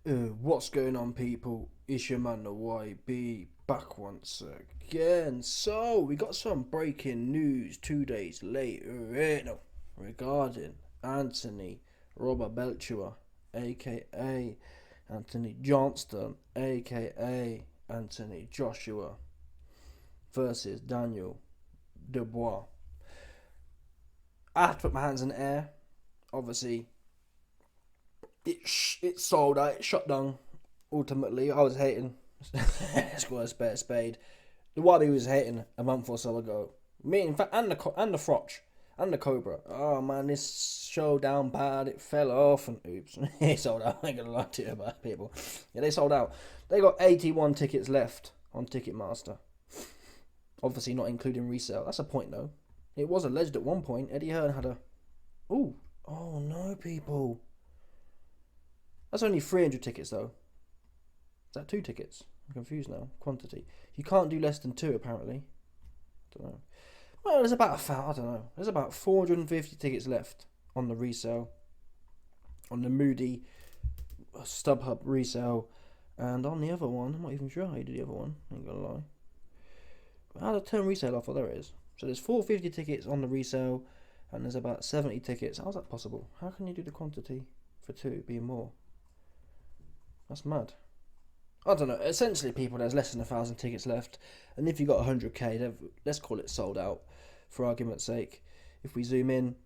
What's going on, people? It's your man, the YB, back once again. So, we got some breaking news 2 days later regarding Anthony Robert Belchua, aka Anthony Johnston, aka Anthony Joshua, versus Daniel Dubois. I have to put my hands in the air. Obviously, it sold out, it shut down. Ultimately, I was hating. Let's go a spade. The one he was hating a month or so ago. Me, in fact, and the Frotch and the Cobra. Oh man, this show down bad. It fell off and oops, it sold out. I ain't gonna lie to you about people. Yeah, they sold out. They got 81 tickets left on Ticketmaster. Obviously, not including resale. That's a point though. It was alleged at one point Eddie Hearn had a. Oh no, people. That's only 300 tickets though. Is that 2 tickets? I'm confused now. Quantity. You can't do less than 2 apparently. I don't know. Well, there's about I don't know. There's about 450 tickets left on the resale, on the Moody StubHub resale, and on the other one, I'm not even sure how you do the other one. I ain't gonna lie. How to turn resale off? Oh, there it is. So there's 450 tickets on the resale, and there's about 70 tickets. How's that possible? How can you do the quantity for 2 being more? That's mad. I don't know. Essentially, people, there's less than 1,000 tickets left, and if you got 100k, let's call it sold out, for argument's sake. If we zoom in,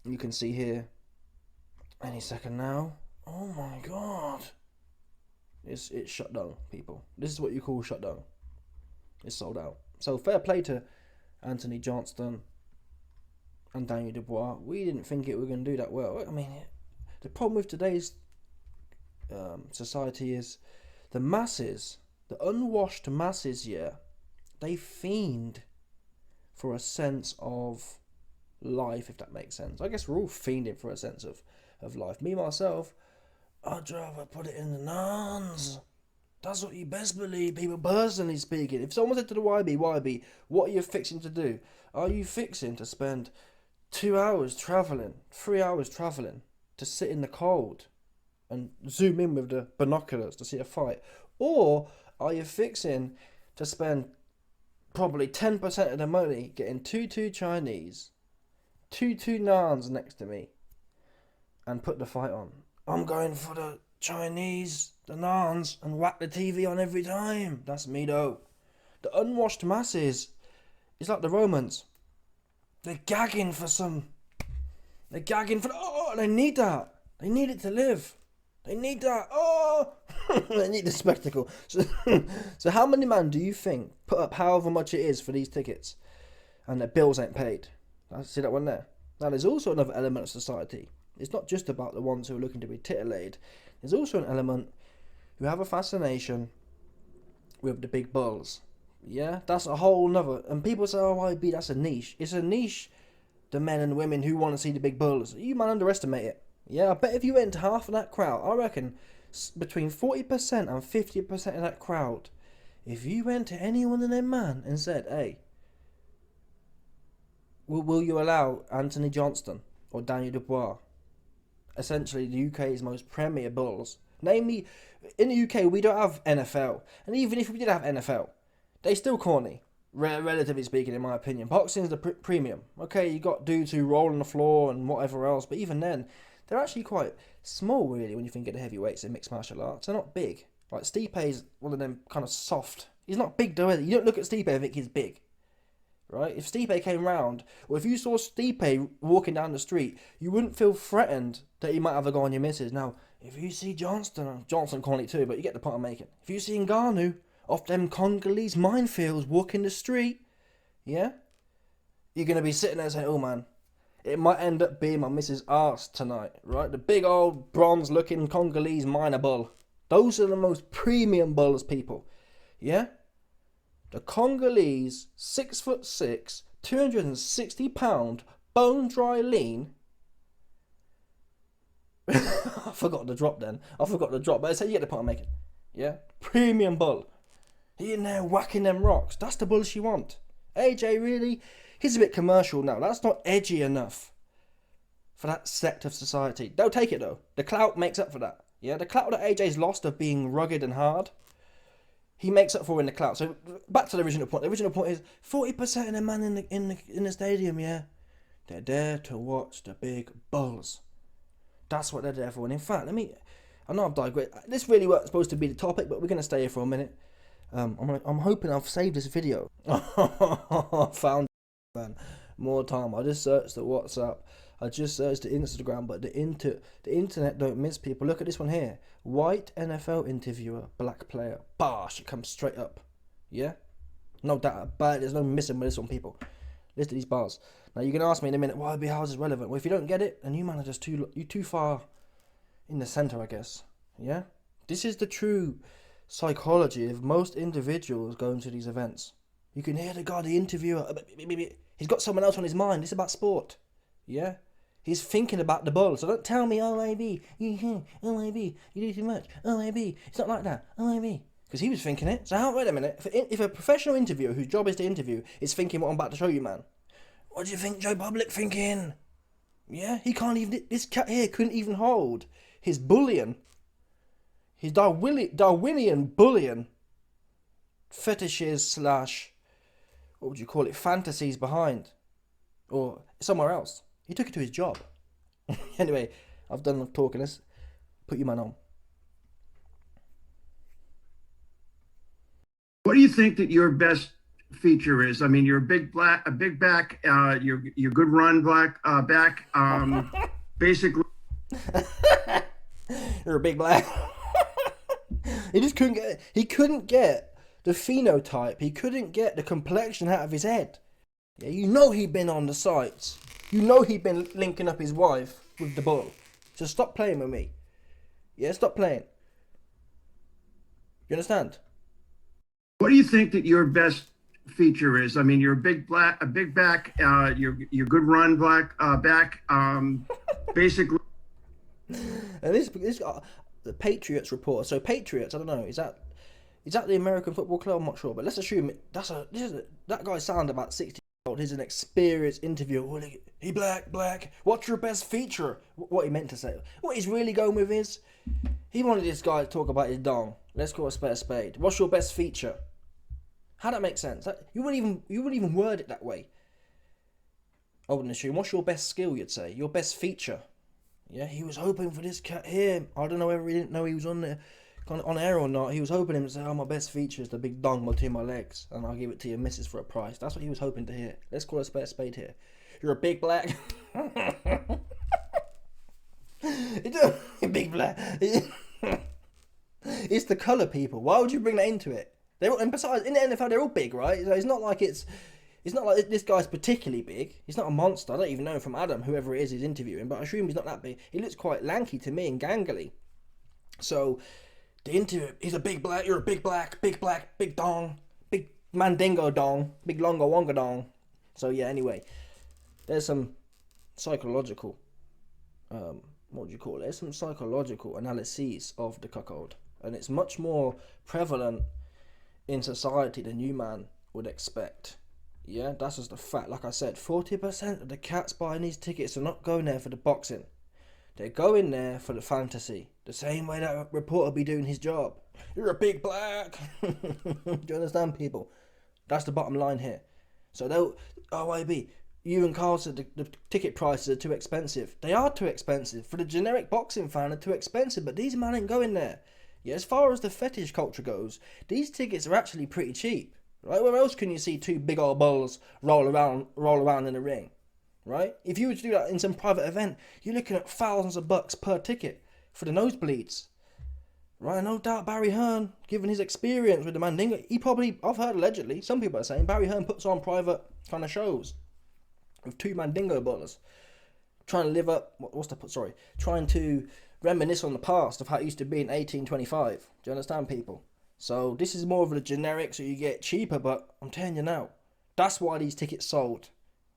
you can see here. Any second now. Oh my god! It's shut down, people. This is what you call shut down. It's sold out. So fair play to Anthony Johnston and Daniel Dubois. We didn't think it was going to do that well. I mean, the problem with today's society is the masses, the unwashed masses, they fiend for a sense of life, if that makes sense. I guess we're all fiending for a sense of life. Me, myself, I'd rather put it in the nuns. That's what you best believe, people, personally speaking. If someone said to the YB, what are you fixing to do? Are you fixing to spend 2 hours travelling, 3 hours travelling to sit in the cold and zoom in with the binoculars to see a fight? Or are you fixing to spend probably 10% of the money getting two Chinese, two Nans next to me and put the fight on? I'm going for the Chinese, the Nans, and whack the TV on every time. That's me though. The unwashed masses, it's like the Romans. They're gagging for they need that. They need it to live. They need that. Oh, they need the spectacle. So how many man do you think put up however much it is for these tickets and their bills ain't paid? I see that one there. Now there's also another element of society. It's not just about the ones who are looking to be titillated. There's also an element who have a fascination with the big bulls. Yeah, that's a whole nother. And people say, oh, YB, that's a niche. It's a niche, the men and women who want to see the big bulls. You might underestimate it. Yeah, I bet if you went to half of that crowd, I reckon between 40% and 50% of that crowd, if you went to any one of them man and said, hey, will you allow Anthony Johnston or Daniel Dubois, essentially the UK's most premier bulls? Namely, in the UK, we don't have NFL. And even if we did have NFL, they still corny, relatively speaking, in my opinion. Boxing's the premium. Okay, you got dudes who roll on the floor and whatever else, but even then, they're actually quite small, really, when you think of the heavyweights in mixed martial arts. They're not big. Like, Stipe's one of them kind of soft. He's not big, though, either. You don't look at Stipe and think he's big. Right? If Stipe came round, or if you saw Stipe walking down the street, you wouldn't feel threatened that he might have a go on your missus. Now, if you see Johnson corny too, but you get the point I'm making. If you see Ngannou off them Congolese minefields walking the street, yeah, you're going to be sitting there saying, oh man, it might end up being my missus' arse tonight, right? The big old bronze-looking Congolese miner bull. Those are the most premium bulls, people. Yeah? The Congolese 6'6", 260-pound, bone-dry lean. I forgot the drop then. But I said you get the point I'm making. Yeah? Premium bull. He in there whacking them rocks. That's the bull she want. AJ, really? He's a bit commercial now. That's not edgy enough for that sect of society. They'll take it though. The clout makes up for that. Yeah, the clout that AJ's lost of being rugged and hard, he makes up for in the clout. So back to the original point. The original point is 40% of the man in the stadium, yeah, they're there to watch the big bulls. That's what they're there for. And in fact, I know I've digressed. This really was supposed to be the topic, but we're gonna stay here for a minute. I'm hoping I've saved this video. Found it, man. More time. I just searched the WhatsApp. I just searched the Instagram, but the internet don't miss people. Look at this one here. White NFL interviewer, black player. Bosh, it comes straight up. Yeah? No doubt. But there's no missing with this one, people. Listen to these bars. Now you're gonna ask me in a minute, why how is this relevant? Well, if you don't get it, then you man are just too far in the centre, I guess. Yeah? This is the true psychology of most individuals going to these events. You can hear the guy, the interviewer, he's got someone else on his mind. It's about sport. Yeah? He's thinking about the ball. So don't tell me, oh, maybe, you do too much. Oh, maybe. It's not like that. Oh, maybe. Because he was thinking it. So wait a minute. If a professional interviewer whose job is to interview is thinking what I'm about to show you, man, what do you think Joe Public thinking? Yeah? He can't even, this cat here couldn't even hold his bullion. His Darwinian bullion fetishes / what would you call it, fantasies behind. Or somewhere else. He took it to his job. Anyway, I've done enough talking. Let's put you man on. What do you think that your best feature is? I mean, you're a big back. You're good run back. Basically, you're a big black. He just couldn't get. He couldn't get the phenotype. He couldn't get the complexion out of his head. Yeah, you know he'd been on the sites. You know he'd been linking up his wife with the bull. So stop playing with me. Yeah, stop playing. You understand? what do you think that your best feature is? I mean, you're a big back. You're good run back. Basically. And this the Patriots reporter. So Patriots, I don't know, is that the American Football Club? I'm not sure, but let's assume that guy sound about 60 years old. He's an experienced interviewer. Well, he black. What's your best feature? What he meant to say. What he's really going with is he wanted this guy to talk about his dong. Let's call a spade. What's your best feature? How that makes sense? You wouldn't even word it that way. I wouldn't assume. What's your best skill? You'd say your best feature. Yeah, he was hoping for this cat here. I don't know whether he didn't know he was on air or not. He was hoping him to say, "Oh, my best feature is the big dong between my legs, and I'll give it to your missus for a price." That's what he was hoping to hear. Let's call a spade here. You're a big black. Big black. It's the colour, people. Why would you bring that into it? And besides, in the NFL, they're all big, right? It's not like this guy's particularly big. He's not a monster. I don't even know from Adam, whoever it is he's interviewing, but I assume he's not that big. He looks quite lanky to me and gangly. So, the interview, he's a big black, you're a big black, big dong, big mandingo dong, big longo wonga dong. So, yeah, anyway, there's some psychological, what would you call it? There's some psychological analyses of the cuckold. And it's much more prevalent in society than you man would expect. Yeah, that's just a fact. Like I said, 40% of the cats buying these tickets are not going there for the boxing. They're going there for the fantasy. The same way that reporter be doing his job. You're a big black. Do you understand, people? That's the bottom line here. So they'll, OIB, you and Carl said the ticket prices are too expensive. They are too expensive. For the generic boxing fan, they're too expensive. But these men ain't going there. Yeah, as far as the fetish culture goes, these tickets are actually pretty cheap. Right? Where else can you see two big old bulls roll around in the ring? Right? If you were to do that in some private event, you're looking at thousands of bucks per ticket for the nosebleeds. Right? No doubt Barry Hearn, given his experience with the Mandingo, I've heard allegedly, some people are saying, Barry Hearn puts on private kind of shows with two Mandingo ballers. Trying to reminisce on the past of how it used to be in 1825. Do you understand, people? So this is more of a generic, so you get cheaper, but I'm telling you now, that's why these tickets sold.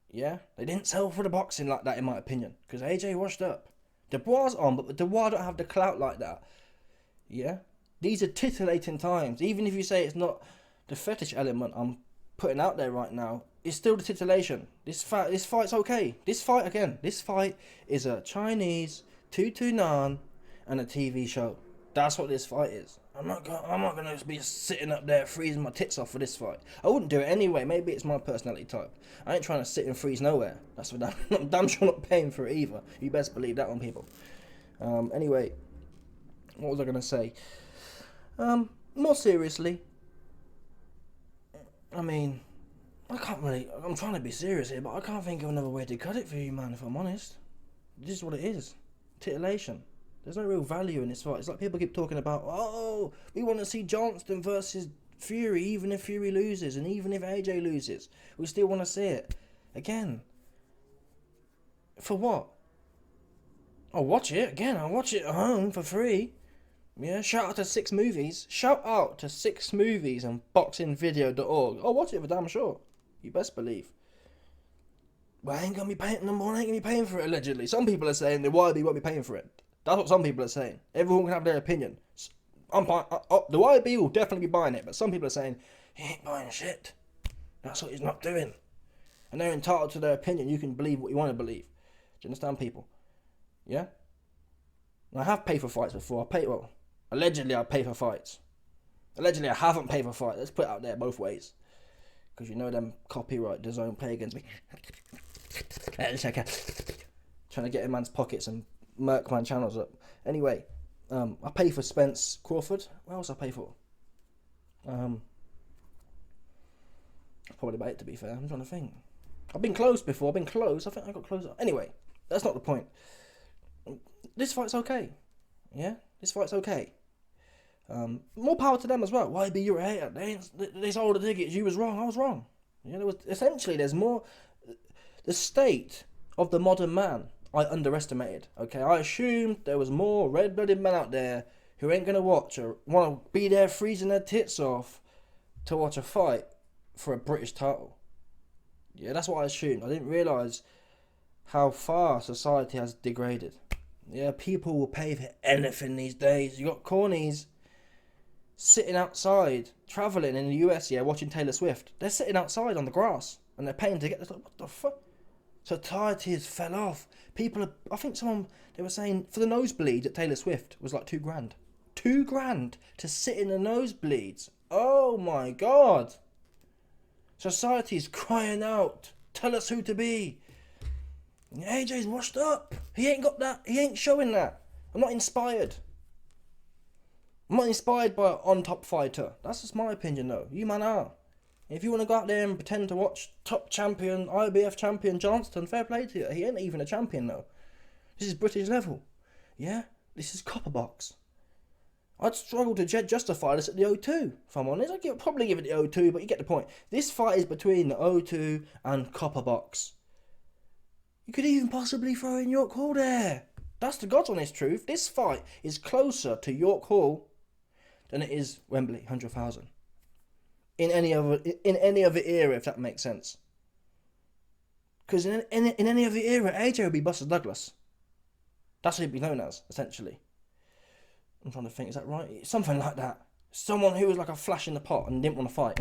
Yeah? They didn't sell for the boxing like that, in my opinion, because AJ washed up. Dubois on, but Dubois don't have the clout like that. Yeah? These are titillating times. Even if you say it's not the fetish element I'm putting out there right now, it's still the titillation. This fight's okay. This fight is a Chinese 229 and a TV show. That's what this fight is. I'm not gonna be sitting up there freezing my tits off for this fight. I wouldn't do it anyway. Maybe it's my personality type. I ain't trying to sit and freeze nowhere. That's what I'm damn sure not paying for it either. You best believe that on people. Anyway, what was I gonna say? More seriously, I mean, I'm trying to be serious here, but I can't think of another way to cut it for you, man, if I'm honest. This is what it is. Titillation. There's no real value in this fight. It's like people keep talking about, oh, we want to see Johnston versus Fury, even if Fury loses, and even if AJ loses. We still want to see it. Again. For what? I'll watch it, again, I'll watch it at home for free. Yeah, shout out to 6 Movies. Shout out to 6 Movies and boxingvideo.org. I'll watch it for damn sure. You best believe. Well, I ain't gonna be paying for it, allegedly. Some people are saying the YB won't be paying for it. That's what some people are saying. Everyone can have their opinion. The YB will definitely be buying it, but some people are saying, he ain't buying shit. That's what he's not doing. And they're entitled to their opinion. You can believe what you want to believe. Do you understand, people? Yeah? And I have paid for fights before. Allegedly I pay for fights. Allegedly I haven't paid for fights. Let's put it out there both ways. Because you know them copyright DAZN play against me. Trying to get in man's pockets and murk man channels up. Anyway, I pay for Spence Crawford. What else I pay for? Probably about it, to be fair. I'm trying to think. I've been close before. I think I got closer. Anyway, that's not the point. This fight's okay. Yeah? This fight's okay. More power to them as well. YB, you're a hater. They sold the tickets. You was wrong. I was wrong. Yeah, there's more. The state of the modern man I underestimated. Okay, I assumed there was more red-blooded men out there who ain't gonna watch or want to be there freezing their tits off to watch a fight for a British title. Yeah, that's what I assumed. I didn't realise how far society has degraded. Yeah, people will pay for anything these days. You got cornies sitting outside, travelling in the US, yeah, watching Taylor Swift. They're sitting outside on the grass and they're paying to get this. What the fuck? Society has fell off. I think they were saying for the nosebleed at Taylor Swift was like $2,000. $2,000 to sit in the nosebleeds. Oh my God. Society is crying out. Tell us who to be. AJ's washed up. He ain't got that. He ain't showing that. I'm not inspired. I'm not inspired by an on-top fighter. That's just my opinion though. You man are. If you want to go out there and pretend to watch top champion, IBF champion Johnston, fair play to you. He ain't even a champion though. This is British level. Yeah? This is copper box. I'd struggle to justify this at the O2, if I'm honest. I'd probably give it the O2, but you get the point. This fight is between the O2 and copper box. You could even possibly throw in York Hall there. That's the God's honest truth. This fight is closer to York Hall than it is Wembley, 100,000. In any other era, if that makes sense. Because in any other era, AJ would be Buster Douglas. That's what he'd be known as, essentially. I'm trying to think, is that right? Something like that. Someone who was like a flash in the pot and didn't want to fight.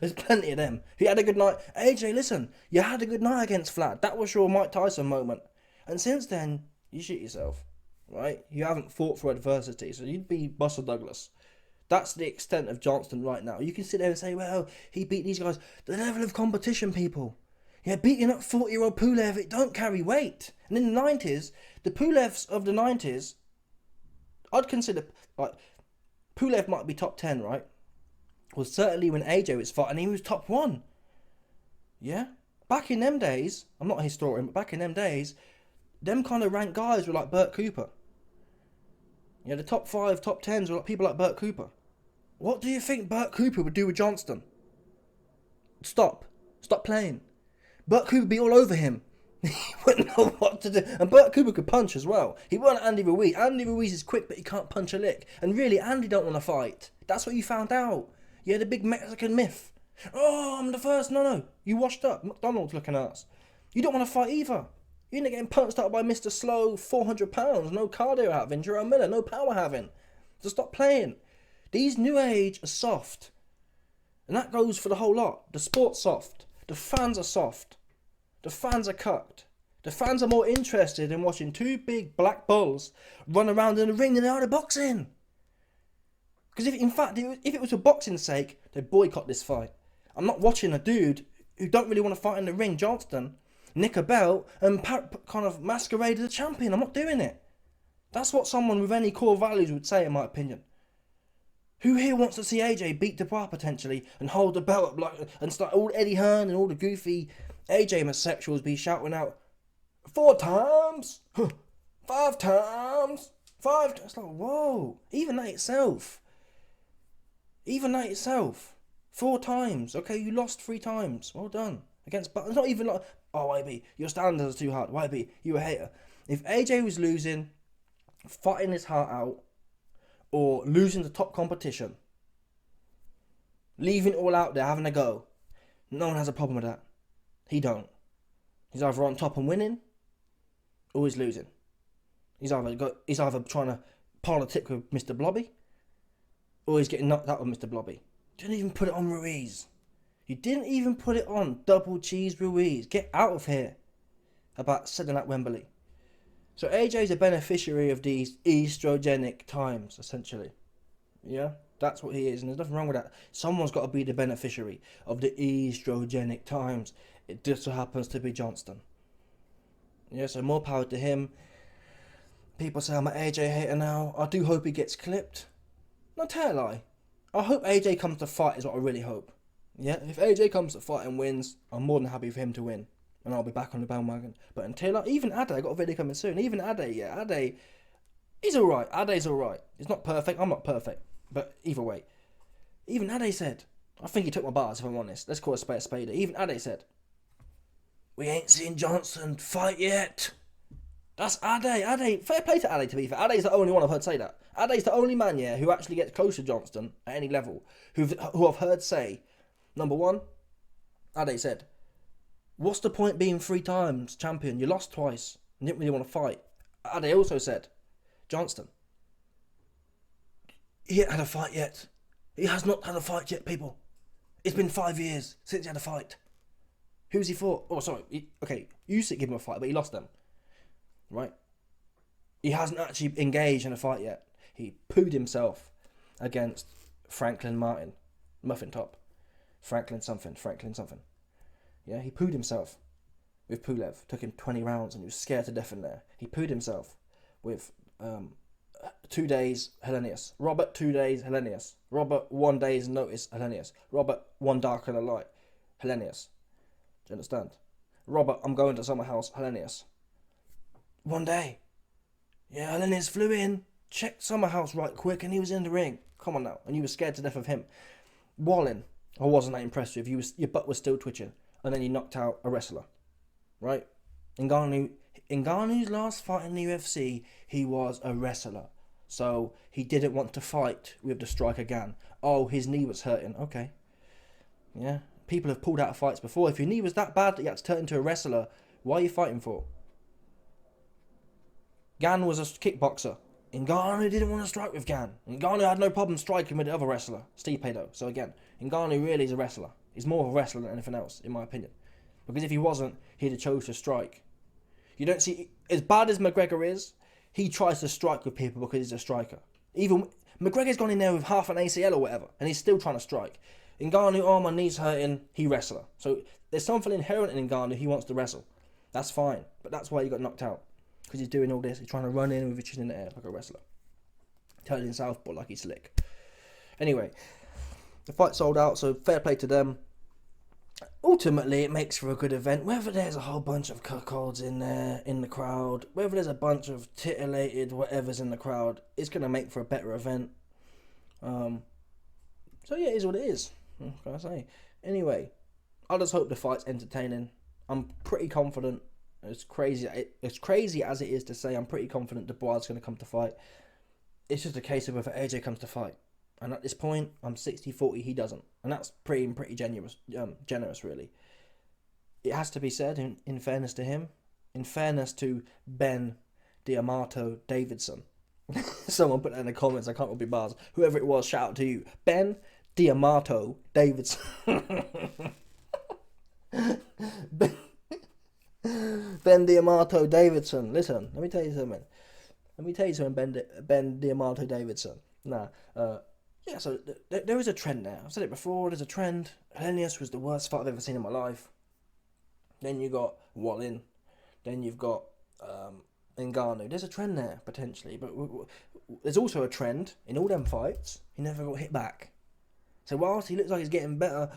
there's plenty of them. He had a good night. AJ, listen, you had a good night against Vlad. That was your Mike Tyson moment. And since then, you shit yourself. Right? You haven't fought for adversity, so you'd be Buster Douglas. That's the extent of Johnston right now. You can sit there and say, well, he beat these guys. The level of competition, people. Yeah, beating up 40-year-old Pulev, it don't carry weight. And in the 90s, the Pulevs of the 90s, I'd consider, like, Pulev might be top 10, right? Well, certainly when AJ was fighting, he was top 1. Yeah? Back in them days, I'm not a historian, but back in them days, them kind of ranked guys were like Burt Cooper. Yeah, the top 5, top 10s were like people like Burt Cooper. What do you think Burt Cooper would do with Johnston? Stop playing. Burt Cooper would be all over him. He wouldn't know what to do. And Burt Cooper could punch as well. He wasn't Andy Ruiz. Andy Ruiz is quick, but he can't punch a lick. And really, Andy don't want to fight. That's what you found out. Yeah, the big Mexican myth. Oh, I'm the first. No. You washed up. McDonald's looking ass. You don't want to fight either. You end up getting punched out by Mr. Slow, 400 pounds. No cardio having. Jerome Miller, no power having. So stop playing. These new age are soft. And that goes for the whole lot. The sport's soft. The fans are soft. The fans are cucked. The fans are more interested in watching two big black bulls run around in the ring than they are the boxing. Because if it was for boxing's sake, they'd boycott this fight. I'm not watching a dude who don't really want to fight in the ring, Johnston, nick a belt and kind of masquerade as a champion. I'm not doing it. That's what someone with any core values would say, in my opinion. Who here wants to see AJ beat Dubois potentially and hold the belt up and start all Eddie Hearn and all the goofy AJ homosexuals be shouting out 4 times, 5 times, 5 times. It's like, whoa, even that itself, 4 times. Okay, you lost 3 times. Well done. Against, but it's not even like, oh, YB, your standards are too hard. YB, you a hater. If AJ was losing, fighting his heart out, or losing the top competition, leaving it all out there, having a go, no one has a problem with that. He don't. He's either on top and winning, or he's losing. He's either trying to politic with Mr. Blobby, or he's getting knocked out with Mr. Blobby. Didn't even put it on Ruiz. You didn't even put it on double cheese Ruiz. Get out of here about selling at Wembley. So AJ's a beneficiary of these estrogenic times, essentially. Yeah, that's what he is, and there's nothing wrong with that. Someone's got to be the beneficiary of the estrogenic times. It just so happens to be Johnston. Yeah, so more power to him. People say I'm an AJ hater now. I do hope he gets clipped. No, tell a lie. I hope AJ comes to fight is what I really hope. Yeah, if AJ comes to fight and wins, I'm more than happy for him to win. And I'll be back on the bandwagon. But until even Ade, I got a video coming soon. Even Ade, he's alright. Ade's alright. He's not perfect. I'm not perfect. But either way. Even Ade said, I think he took my bars if I'm honest. Let's call a spade. Even Ade said, we ain't seen Johnson fight yet. That's Ade. Fair play to Ade, to be fair. Ade's the only one I've heard say that. Ade's the only man, yeah, who actually gets close to Johnston at any level. Who I've heard say, number one, Ade said, what's the point being 3 times champion? You lost twice and didn't really want to fight. Ade also said, Johnston, he ain't had a fight yet. He has not had a fight yet, people. It's been 5 years since he had a fight. Who's he fought? Oh, sorry. Usyk gave him a fight, but he lost them. Right? He hasn't actually engaged in a fight yet. He pooed himself against Franklin Martin. Muffin top. Franklin something. Yeah, he pooed himself with Pulev. Took him 20 rounds and he was scared to death in there. He pooed himself with 2 days Hellenius. Robert 2 days Hellenius. Robert 1 day's notice Hellenius. Robert 1 dark and a light Hellenius. Do you understand? Robert, I'm going to summer house Hellenius. 1 day. Yeah, Hellenius flew in, checked summer house right quick, and he was in the ring. Come on now. And you were scared to death of him. Wallin, I wasn't that impressed with. Your butt was still twitching. And then you knocked out a wrestler. Right? Ngannou's last fight in the UFC, he was a wrestler. So he didn't want to fight with the striker Gan. Oh, his knee was hurting. Okay. Yeah. People have pulled out of fights before. If your knee was that bad that you had to turn into a wrestler, why are you fighting for? Gan was a kickboxer. Ngannou didn't want to strike with Gan. Ngannou had no problem striking with the other wrestler, Stipe though. So again, Ngannou really is a wrestler. He's more of a wrestler than anything else, in my opinion. Because if he wasn't, he'd have chose to strike. You don't see, as bad as McGregor is, he tries to strike with people because he's a striker. Even McGregor's gone in there with half an ACL or whatever, and he's still trying to strike. Ngannou, oh, my knee's hurting, he wrestler. So there's something inherent in Ngannou, he wants to wrestle. That's fine, but that's why he got knocked out. Because he's doing all this, he's trying to run in with his chin in the air like a wrestler. Turning southpaw like he's slick. Anyway, the fight sold out, so fair play to them. Ultimately, it makes for a good event. Whether there's a whole bunch of cuckolds in there, in the crowd, whether there's a bunch of titillated whatever's in the crowd, it's going to make for a better event. So yeah, it is what it is. What can I say? Anyway, I just hope the fight's entertaining. I'm pretty confident. As crazy as it is to say, I'm pretty confident Dubois is going to come to fight. It's just a case of whether AJ comes to fight. And at this point, I'm 60-40, he doesn't. And that's pretty generous, really. It has to be said, in fairness to him, in fairness to Ben Diamato Davidson. Someone put that in the comments, I can't remember bars. Whoever it was, shout out to you. Ben Diamato Davidson. Ben Diamato Davidson. Listen, let me tell you something. Ben Diamato Davidson. Yeah, so there is a trend now. I've said it before, there's a trend. Hellenius was the worst fight I've ever seen in my life. Then you got Wallin. Then you've got Ngannou. There's a trend there, potentially. But there's also a trend in all them fights. He never got hit back. So whilst he looks like he's getting better,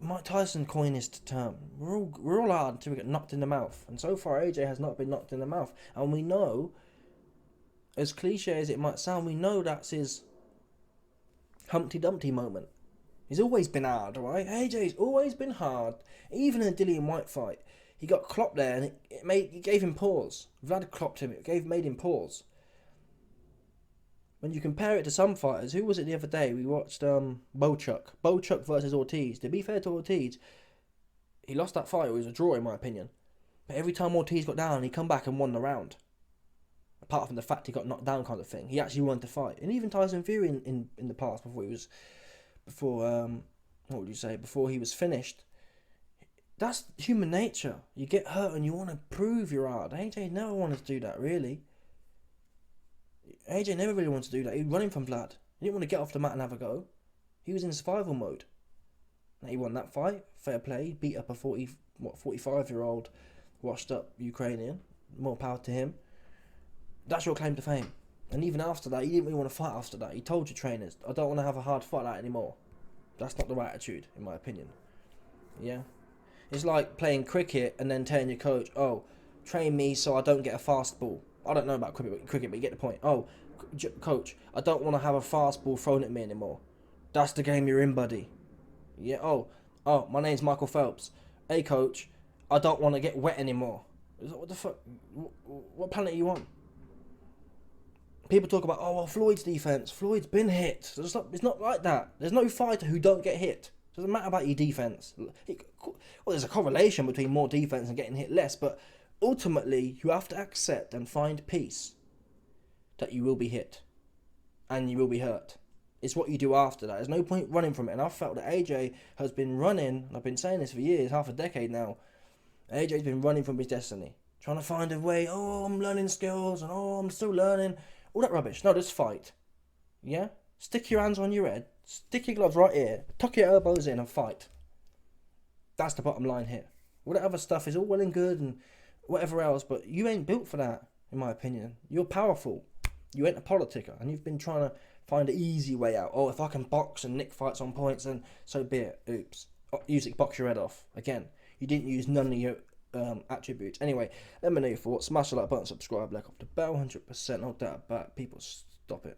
Mike Tyson coined his term. We're all hard until we get knocked in the mouth. And so far, AJ has not been knocked in the mouth. And we know, as cliche as it might sound, we know that's his Humpty Dumpty moment. He's always been hard, right? AJ's always been hard. Even in a Dillian White fight, he got clopped there and it gave him pause. Vlad clopped him, made him pause. When you compare it to some fighters, who was it the other day? We watched Bochuk versus Ortiz. To be fair to Ortiz, he lost that fight. It was a draw in my opinion. But every time Ortiz got down, he come back and won the round. Apart from the fact he got knocked down kind of thing. He actually won the fight. And even Tyson Fury in the past, before he was finished. That's human nature. You get hurt and you want to prove you're hard. AJ never wanted to do that, really. AJ never really wanted to do that. He was running from Vlad. He didn't want to get off the mat and have a go. He was in survival mode. He won that fight. Fair play. He beat up a 45-year-old washed up Ukrainian. More power to him. That's your claim to fame. And even after that, he didn't really want to fight after that. He told your trainers, I don't want to have a hard fight like that anymore. That's not the right attitude, in my opinion. Yeah? It's like playing cricket and then telling your coach, oh, train me so I don't get a fast ball. I don't know about cricket, but you get the point. Oh, coach, I don't want to have a fast ball thrown at me anymore. That's the game you're in, buddy. Yeah. Oh, my name's Michael Phelps. Hey, coach, I don't want to get wet anymore. What the fuck? What planet are you on? People talk about, Floyd's defense. Floyd's been hit. It's not like that. There's no fighter who don't get hit. It doesn't matter about your defense. There's a correlation between more defense and getting hit less, but ultimately, you have to accept and find peace that you will be hit and you will be hurt. It's what you do after that. There's no point running from it. And I've felt that AJ has been running, and I've been saying this for years, half a decade now. AJ's been running from his destiny, trying to find a way. Oh, I'm learning skills, and I'm still learning. All that rubbish. No, just fight. Yeah? Stick your hands on your head. Stick your gloves right here. Tuck your elbows in and fight. That's the bottom line here. All that other stuff is all well and good and whatever else, but you ain't built for that, in my opinion. You're powerful. You ain't a politica, and you've been trying to find an easy way out. Oh, if I can box and nick fights on points, then so be it. Oops. Use it, box your head off. Again, you didn't use none of your attributes. Anyway, let me know your thoughts. Smash the like button, subscribe, like off the bell, 100%. No doubt about it. People, stop it.